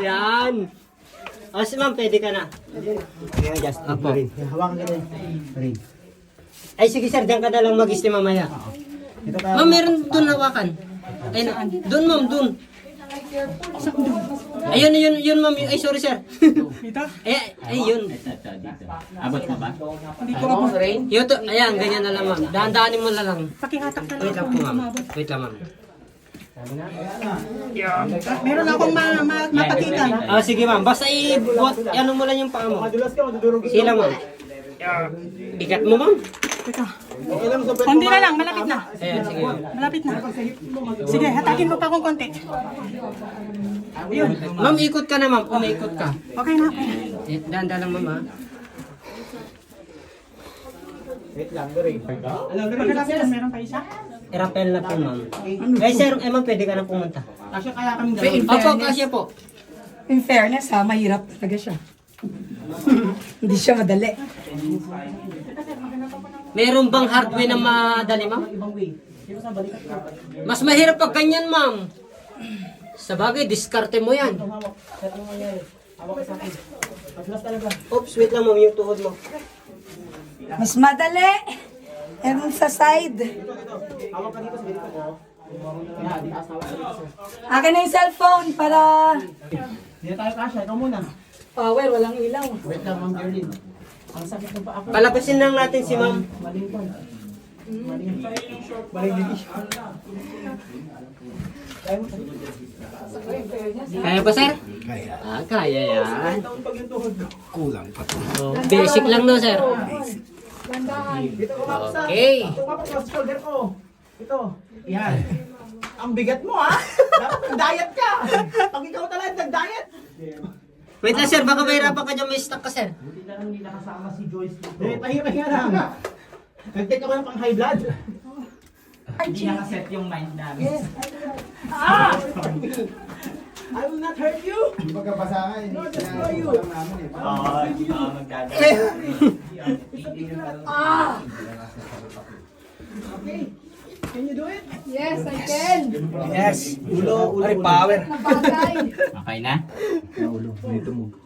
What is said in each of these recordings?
Yan. O, si ma'am, pwede ka na. Ayan, just Apo. hawakan ka rin. Ay, sige sir, diyan ka na lang mag-steam mamaya. Ito ka. Ma'am, meron doon hawakan. Ay, doon ma'am, doon. Ayun, yun ma'am. Ay, sorry sir. Ito? Ay, yun. Abot mo ba? Hindi ko abot. Yun to, ayan, ganyan na lang ma'am. Dahan-dahanin mo na lang. Pakihatak na Wait lang lang. po ma'am. Wait lang ma'am. Meron akong mapakita. Ah, sige ma'am. Basta ano mo lang yung paa mo. Madulas ka, madudurog ito. Sila ma'am. Ikat mo ma'am. Teka. Okay lang, sabay Konti na lang, malapit na. Ayan, sige ma'am. Malapit na. Sige, hatakin mo pa akong konti. Yun. Ma'am, ikot ka na ma'am. Umaikot ka. Okay na. Dahan-dahan lang ma'am ha. Wait lang, during. Pagkalapit na, meron pa isa? Rappel na po ma'am. Eh sir, ma'am, pwede ka na pumunta. Kasya kaya kami Opo, kasya po. In fairness ha, mahirap talaga siya. Hindi siya madali. Meron bang hardware na madali ma'am? ibang way. Sino sa balikat ka? Mas mahirap pag ganyan ma'am. Sa bagay, diskarte mo yan. Hawak. Set mo mangyari. Hawak ka sa akin. Madulas talaga. Oops, wait lang ma'am, yung tuhod mo. Mas madali. Ewan sa side. Hawak ka dito sa balikat ko. Yan, di taas hawak ka dito sir. Akin na yung cellphone para Hindi na tayo kasya, ikaw muna. power, walang ilaw. Wait lang, Ma'am Gerlin. Ang sakit ng paa ko. Palabasin lang natin si ma'am. Maling ko. Maling. Maling dilis. Kaya mo. Kaya ba sir? Kaya. Ah, kaya yan. Taon pag yung tuhod ko. Oh, basic lang no sir. Dito kumapos sa. Okay. Kumapos sa shoulder ko. Ito. Yan. Ang bigat mo ha. Dapat nag-diet ka. Pag ikaw talaga nag-diet. Wait lang sir, baka mahirapan ka dyan, may stuck ka sir. Buti na lang hindi nakasama si Joyce dito. Eh, pahiya lang. Nag-take ako ng pang high blood. Hindi nakaset yung mind namin. Ah! I will not hurt you. Pagkabasangan, No, destroy you. Magdadala. Okay. Can you do it? Yes, I can. Yes. Ulo. Ay, power. Nabagay. Okay na?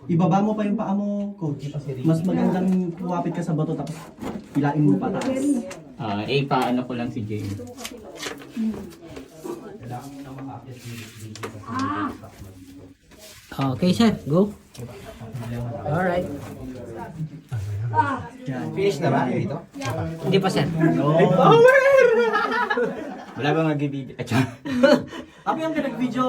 Ibaba mo pa yung paa mo, coach. Mas magandang kuwapit ka sa bato tapos pilain mo pataas. Paano ko lang si Jay. Okay sir, go. Alright. finish na ba dito? Hindi pa sir. Wala bang mag-ibig? Ako yung nag-video